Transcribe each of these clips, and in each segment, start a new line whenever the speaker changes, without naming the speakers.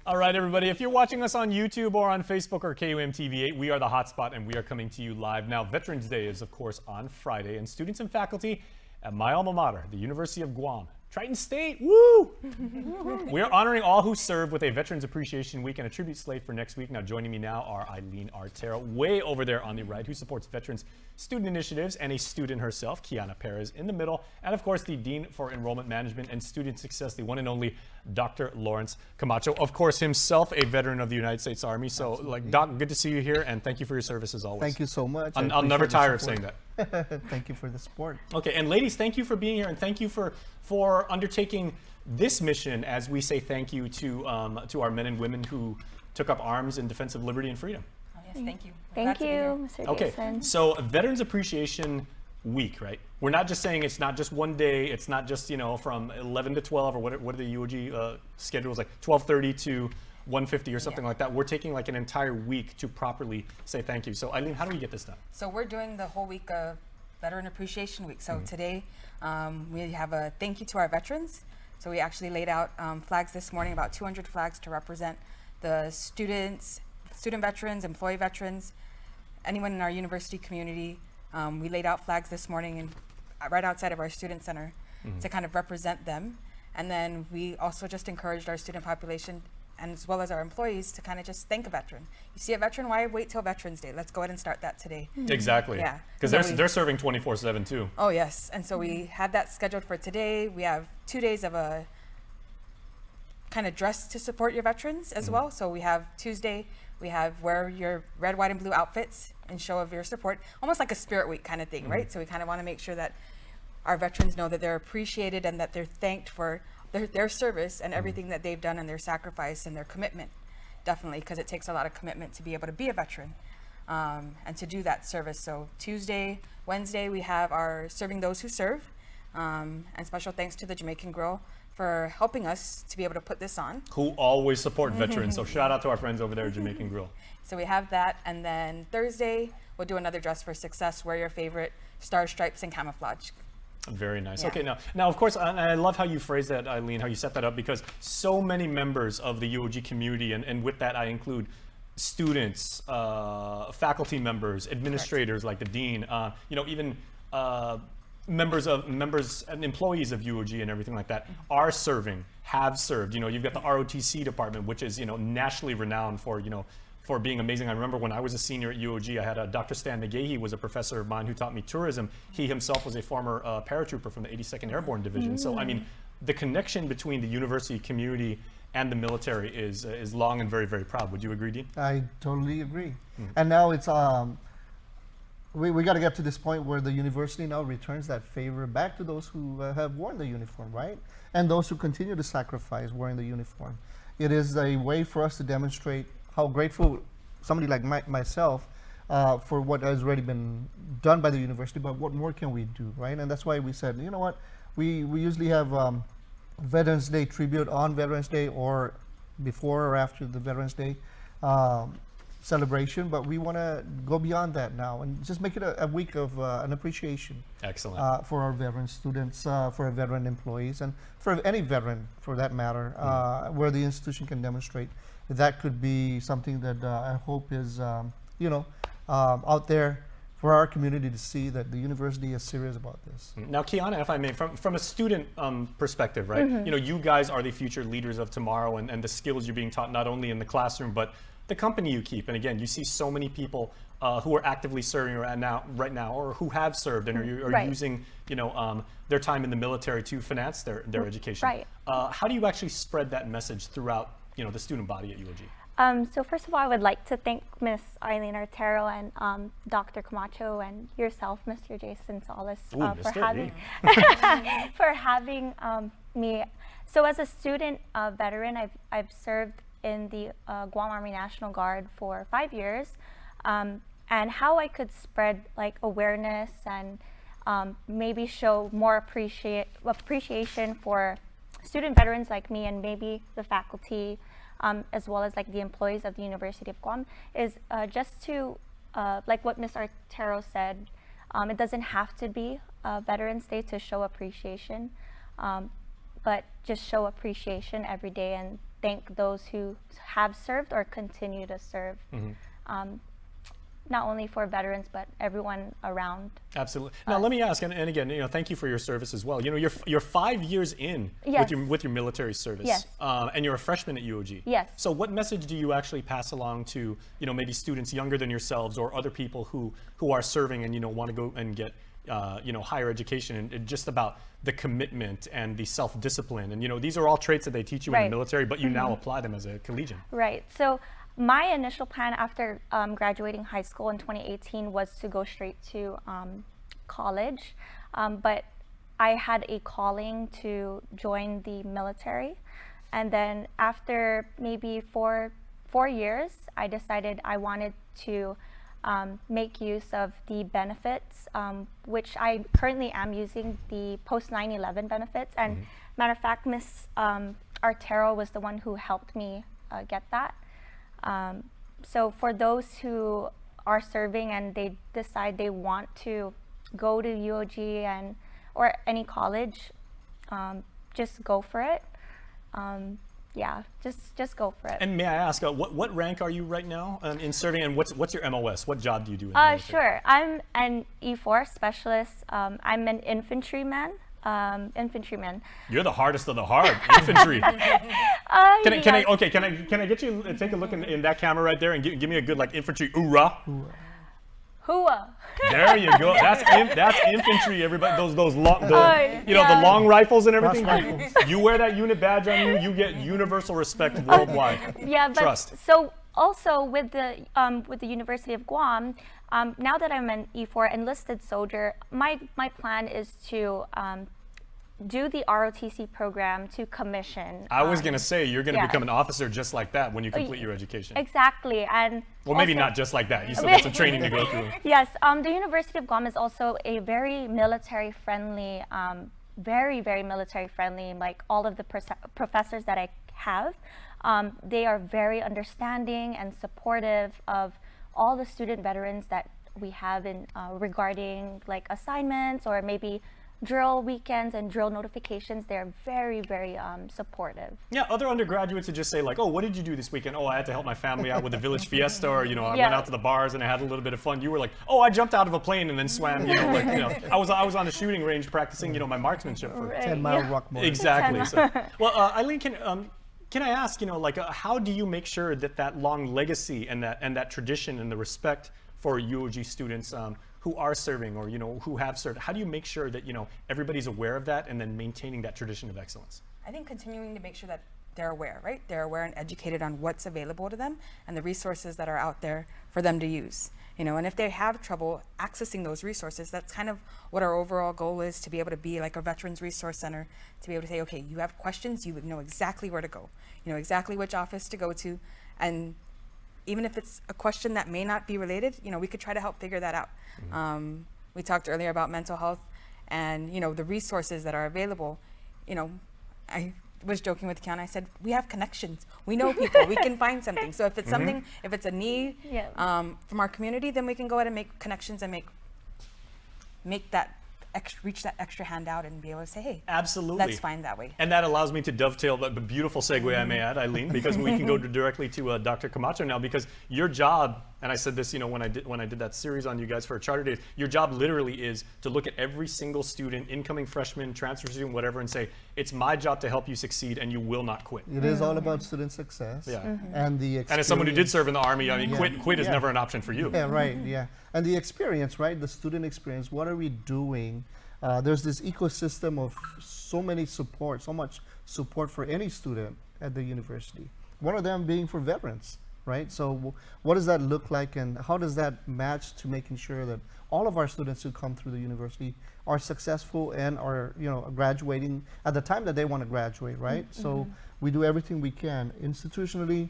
All right, everybody, if you're watching us on YouTube or on Facebook or KUM TV8, we are The Hotspot, and we are coming to you live. Now, Veterans Day is, of course, on Friday, and students and faculty at my alma mater, the University of Guam, Triton State, woo! We are honoring all who served with a Veterans Appreciation Week and a tribute slate for next week. Now, joining me now are Eileen Artero, way over there on the right, who supports veterans student initiatives, and a student herself, Kiana Perez, in the middle, and of course, the Dean for Enrollment Management and Student Success, the one and only Dr. Lawrence Camacho, of course, himself a veteran of the United States Army. So, like, Doc, good to see you here, and thank you for your service as always.
Thank you so much.
I'll never tire of saying that.
Thank you for the support.
Okay, and ladies, thank you for being here, and thank you for undertaking this mission as we say thank you to our men and women who took up arms in defense of liberty and freedom.
Oh, yes, thank you.
Thank you, Mr.
Okay,
Jason.
so Veterans Appreciation Week, right? We're not just saying it's not just one day, it's not just, you know, from 11 to 12 or what are the UOG schedules, like 12:30 to 1:50 or something like that. We're taking like an entire week to properly say thank you. So Eileen, how do we get this done?
So we're doing the whole week of Veteran Appreciation Week. So today we have a thank you to our veterans. So we actually laid out flags this morning, about 200 flags to represent the students, student veterans, employee veterans, anyone in our university community. We laid out flags this morning and right outside of our student center to kind of represent them. And then we also just encouraged our student population and as well as our employees to kind of just thank a veteran. You see a veteran, why wait till Veterans Day? Let's go ahead and start that today.
Exactly.
Yeah.
Because they're serving 24/7 too.
Oh yes, and so we had that scheduled for today. We have 2 days of a kind of dress to support your veterans as well. So we have Tuesday, we have wear your red, white, and blue outfits in show of your support, almost like a Spirit Week kind of thing, right? So we kind of want to make sure that our veterans know that they're appreciated and that they're thanked for their service and everything that they've done and their sacrifice and their commitment, definitely, because it takes a lot of commitment to be able to be a veteran and to do that service. So Tuesday, Wednesday, we have our Serving Those Who Serve, and special thanks to the Jamaican Grill for helping us to be able to put this on.
Who always support veterans. So shout out to our friends over there at Jamaican Grill.
So we have that, and then Thursday, we'll do another Dress for Success, wear your favorite stars, stripes, and camouflage.
Very nice.
Yeah.
Okay, now of course, and I love how you phrased that, Eileen, how you set that up, because so many members of the UOG community, and with that I include students, faculty members, administrators like the dean, you know, even members and employees of UOG and everything like that are serving, have served. You know, you've got the ROTC department, which is, you know, nationally renowned for, you know, for being amazing. I remember when I was a senior at UOG, I had a Dr. Stan McGahey, was a professor of mine who taught me tourism. He himself was a former paratrooper from the 82nd Airborne Division. So, I mean, the connection between the university community and the military is long and very, very proud. Would you agree, Dean?
I totally agree. And now it's we got to get to this point where the university now returns that favor back to those who have worn the uniform, right? And those who continue to sacrifice wearing the uniform. It is a way for us to demonstrate how grateful somebody like myself for what has already been done by the university, but what more can we do, right? And that's why we said, you know what, we usually have Veterans Day tribute on Veterans Day or before or after the Veterans Day celebration, but we want to go beyond that now and just make it a week of an appreciation.
Excellent.
For our veteran students, for our veteran employees, and for any veteran for that matter, where the institution can demonstrate that could be something that I hope is, you know, out there for our community to see that the university is serious about this.
Now, Kiana, if I may, from a student perspective, right? You know, you guys are the future leaders of tomorrow, and the skills you're being taught not only in the classroom, but the company you keep. And again, you see so many people who are actively serving right now, or who have served and are using, you know, their time in the military to finance their education.
Right.
How do you actually spread that message throughout, you know, the student body at UOG?
So first of all, I would like to thank Miss Eileen Artero and Dr. Camacho and yourself, Mr. Jason Solis, for having me. So as a student veteran, I've served in the Guam Army National Guard for 5 years, and how I could spread like awareness and maybe show more appreciation for student veterans like me and maybe the faculty, as well as like the employees of the University of Guam, is just to, like what Ms. Artero said, it doesn't have to be Veterans Day to show appreciation, but just show appreciation every day and thank those who have served or continue to serve. Not only for veterans, but everyone around.
Absolutely. Now, let me ask, and again, thank you for your service as well. You're 5 years in
Yes.
with your military service,
Yes.
And you're a freshman at UOG.
Yes.
So, what message do you actually pass along to maybe students younger than yourselves or other people who are serving and want to go and get higher education and just about the commitment and the self-discipline and these are all traits that they teach you in
Right.
the military, but you now apply them as a collegian.
Right. So my initial plan after graduating high school in 2018 was to go straight to college, but I had a calling to join the military, and then after maybe four years, I decided I wanted to make use of the benefits, which I currently am using the post 9/11 benefits. And matter of fact, Miss Artero was the one who helped me get that. So for those who are serving and they decide they want to go to UOG or any college, just go for it. Yeah, just go for it.
And may I ask, what rank are you right now in serving, and what's your MOS? What job do you do in the military?
Sure. I'm an E4 specialist. I'm an infantryman. Infantryman.
You're the hardest of the hard, infantry. Can I get you to take a look in that camera right there and give me a good infantry hoorah?
Hooah.
There you go. That's infantry. Everybody, those long,
yeah.
the long rifles and everything.
Rifles.
You wear that unit badge on you, you get universal respect worldwide.
Yeah, but
Trust.
so also with the University of Guam, now that I'm an E4 enlisted soldier, my plan is to do the ROTC program to commission.
I was gonna say you're gonna
yeah.
become an officer just like that when you complete your education.
Exactly, and
Well, maybe
also-
not just like that. You still got some training to go through.
Yes, the University of Guam is also a very military friendly, very military friendly. Like all of the professors that I have, they are very understanding and supportive of all the student veterans that we have in regarding like assignments or maybe drill weekends and drill notifications. They're very supportive.
Yeah, other undergraduates would just say like, oh, what did you do this weekend? Oh, I had to help my family out with the village fiesta, or I
Yeah.
went out to the bars and I had a little bit of fun. You were like, oh, I jumped out of a plane and then swam. I was on the shooting range practicing, my marksmanship for
Right.
10-mile
Yeah.
rock mortar.
Exactly. So, well, Eileen, can I ask, how do you make sure that long legacy and that tradition and the respect for UOG students who are serving or who have served, how do you make sure that everybody's aware of that and then maintaining that tradition of excellence?
I think continuing to make sure that they're aware, right? They're aware and educated on what's available to them and the resources that are out there for them to use. And if they have trouble accessing those resources, that's kind of what our overall goal is, to be able to be like a Veterans Resource Center, to be able to say, okay, you have questions, you would know exactly where to go, exactly which office to go to, and even if it's a question that may not be related, we could try to help figure that out. We talked earlier about mental health and, the resources that are available. I was joking with Kiana. I said, we have connections. We know people. We can find something. So if it's something, if it's a need
Yeah.
from our community, then we can go ahead and make connections and make that reach that extra hand out and be able to say, hey,
Absolutely.
let's find that way.
And that allows me to dovetail, but beautiful segue I may add, Eileen, because we can go directly to Dr. Camacho now, because your job, and I said this, when I did that series on you guys for Charter Days, your job literally is to look at every single student, incoming freshman, transfer student, whatever, and say, it's my job to help you succeed, and you will not quit.
It is all about student success.
Yeah.
And the experience.
And as someone who did serve in the Army, I mean,
Yeah.
quit is
Yeah.
never an option for you.
Yeah, right, yeah. And the experience, right? The student experience. What are we doing? There's this ecosystem of so much support for any student at the university. One of them being for veterans, right? So what does that look like, and how does that match to making sure that all of our students who come through the university are successful and are, graduating at the time that they want to graduate, right? So we do everything we can institutionally.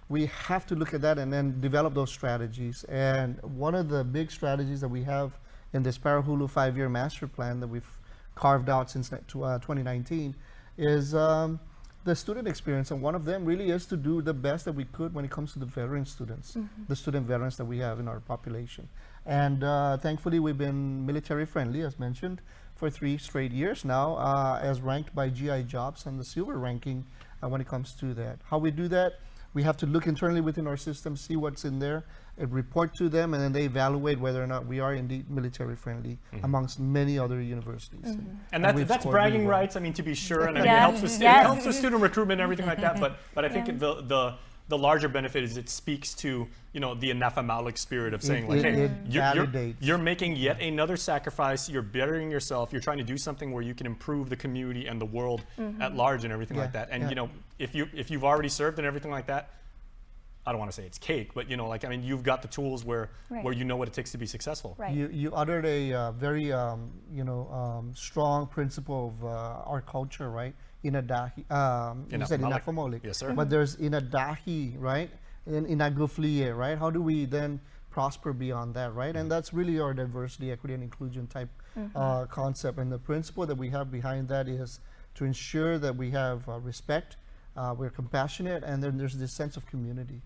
We have to look at that and then develop those strategies. And one of the big strategies that we have in this Parahulu 5-year master plan that we've carved out since 2019 is the student experience. And one of them really is to do the best that we could when it comes to the veteran students, the student veterans that we have in our population. And thankfully, we've been military friendly, as mentioned, for 3 straight years now, as ranked by GI Jobs on the silver ranking when it comes to that. How we do that, we have to look internally within our system, see what's in there, and report to them, and then they evaluate whether or not we are indeed military friendly amongst many other universities.
And
we've
that's
scored really
bragging
well.
rights. I mean, to be sure, and I mean,
Yeah.
it helps with
Yes.
it helps with student recruitment and everything like that. But I think
Yeah.
the larger benefit is it speaks to the anathematic spirit of saying like,
it
hey,
validates.
you're making yet another sacrifice. You're bettering yourself. You're trying to do something where you can improve the community and the world at large and everything
Yeah,
like that. And
yeah.
if you've already served and everything like that, I don't want to say it's cake, but like I mean, you've got the tools where
Right.
you know what it takes to be successful.
Right.
You uttered a very strong principle of our culture, right? Inadahi, you said
Inafamalik.
inafamalik.
Yes, sir.
But there's inadahi, right? And inagufliye, right? How do we then prosper beyond that, right? And that's really our diversity, equity, and inclusion type concept. And the principle that we have behind that is to ensure that we have respect, we're compassionate, and then there's this sense of community.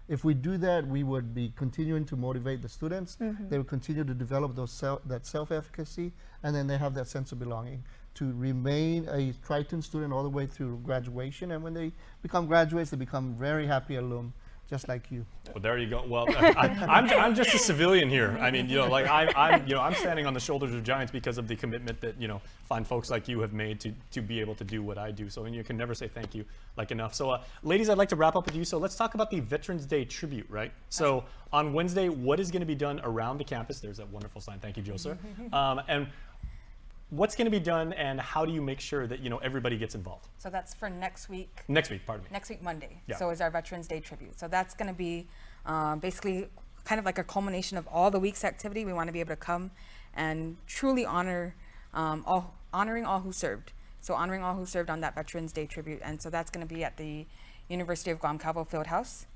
If we do that, we would be continuing to motivate the students. They will continue to develop that self-efficacy, and then they have that sense of belonging to remain a Triton student all the way through graduation. And when they become graduates, they become very happy alum, just like you.
Well, there you go. Well, I'm just a civilian here. I mean, like I'm standing on the shoulders of giants because of the commitment that fine folks like you have made to be able to do what I do. So, and you can never say thank you enough. So, ladies, I'd like to wrap up with you. So let's talk about the Veterans Day tribute, right? So on Wednesday, what is going to be done around the campus? There's that wonderful sign. Thank you, Joe, sir. And what's going to be done, and how do you make sure that everybody gets involved?
So that's for next week.
Next week, pardon me.
Next week, Monday.
Yeah.
So is our Veterans Day tribute. So that's going to be basically kind of like a culmination of all the week's activity. We want to be able to come and truly honoring all who served. So honoring all who served on that Veterans Day tribute. And so that's going to be at the University of Guam Cabo Fieldhouse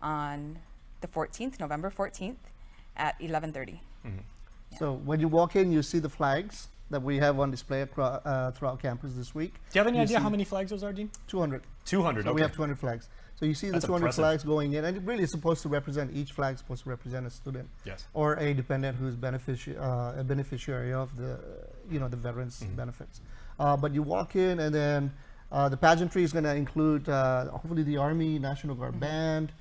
on the 14th, November 14th at 11:30.
So when you walk in, you see the flags that we have on display throughout campus this week.
Do you have any idea
see
how many flags those are, Dean?
200.
200.
So
Okay.
we have 200 flags. So you see the
That's
200
impressive.
flags going in, and it really is supposed to represent, each flag is supposed to represent a student
Yes.
or a dependent who's a beneficiary of the veterans benefits. But you walk in, and then the pageantry is going to include hopefully the Army National Guard band.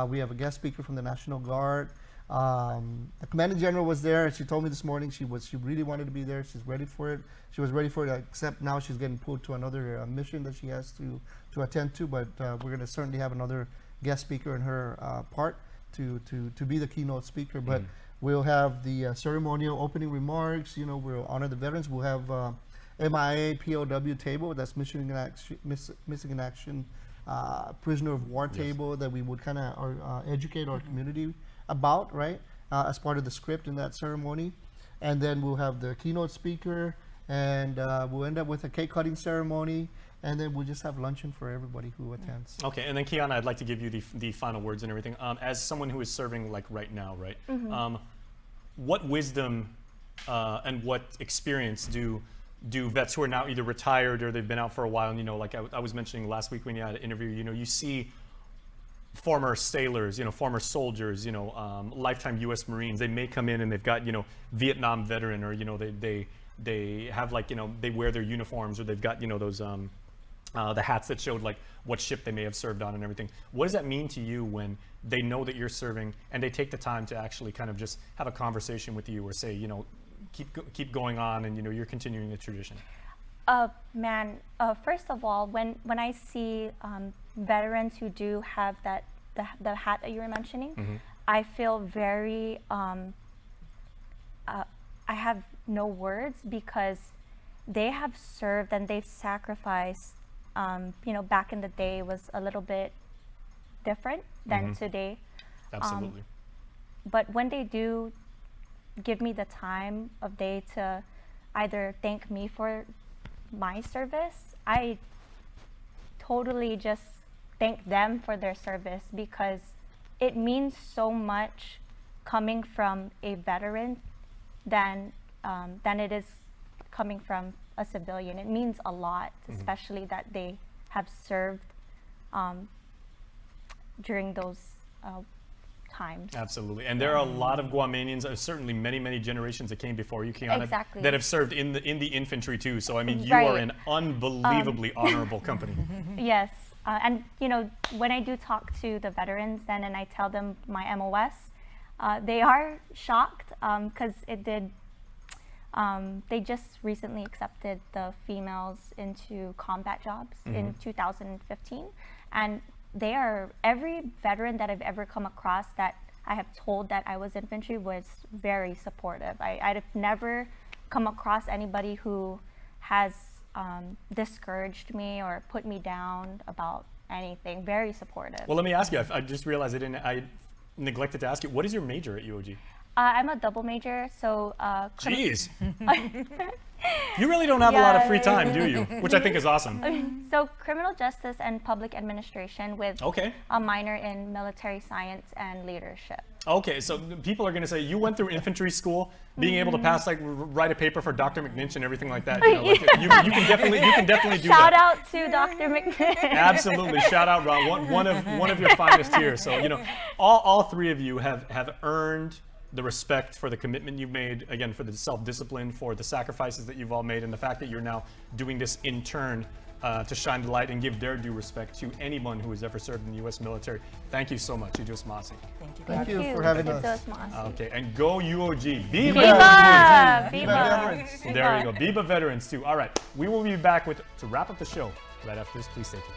We have a guest speaker from the National Guard. The commanding general was there. She told me this morning she really wanted to be there. She's ready for it. She was ready for it, except now she's getting pulled to another mission that she has to attend to. But we're going to certainly have another guest speaker in her part to be the keynote speaker. But we'll have the ceremonial opening remarks. We'll honor the veterans. We'll have MIA POW table, that's missing in action prisoner of war table that we would kind of educate our community about, right, as part of the script in that ceremony. And then we'll have the keynote speaker, and we'll end up with a cake cutting ceremony, and then we'll just have luncheon for everybody who attends.
Okay, and then Kiana, I'd like to give you the final words and everything. As someone who is serving like right now, right? What wisdom and what experience do vets who are now either retired or they've been out for a while, and like I was mentioning last week when you had an interview, you see former sailors, former soldiers, lifetime U.S. Marines. They may come in and they've got, Vietnam veteran, or they have like, they wear their uniforms, or they've got, those the hats that showed like what ship they may have served on and everything. What does that mean to you when they know that you're serving and they take the time to actually kind of just have a conversation with you, or say, keep going on, and you're continuing the tradition?
First of all, when I see veterans who do have the hat that you were mentioning, I feel very, I have no words, because they have served and they've sacrificed. Back in the day was a little bit different than today.
Absolutely.
But when they do give me the time of day to either thank me for my service, I totally just thank them for their service, because it means so much coming from a veteran than it is coming from a civilian. It means a lot, especially that they have served during those times.
Absolutely, and there are a lot of Guamanians, certainly many generations that came before you, Kiana,
Exactly.
that have served in the infantry too. So I mean, you
Right.
are an unbelievably honorable company.
Yes, And when I do talk to the veterans then and I tell them my MOS, they are shocked because they just recently accepted the females into combat jobs in 2015, and every veteran that I've ever come across that I have told that I was infantry was very supportive. I've never come across anybody who has discouraged me or put me down about anything. Very supportive.
Well, let me ask you. I just realized I neglected to ask you. What is your major at UOG?
I'm a double major, so.
Jeez. You really don't have a lot of free time, do you? Which I think is awesome.
So criminal justice and public administration with
Okay.
a minor in military science and leadership.
Okay, so people are going to say you went through infantry school, being able to pass write a paper for Dr. McNinch and everything like that. You can definitely do
Shout
that.
out to Dr. McNish.
Absolutely, shout out Ron, one of your finest here. So all three of you have earned the respect for the commitment you've made, again, for the self-discipline, for the sacrifices that you've all made, and the fact that you're now doing this in turn to shine the light and give their due respect to anyone who has ever served in the U.S. military. Thank you so much, Idris Masi.
Thank you.
Thank
God.
you for having us.
Okay, and go UOG.
Viva!
Viva
Viva!
veterans.
There you go. Viva veterans too. All right, we will be back to wrap up the show right after this. Please stay tuned.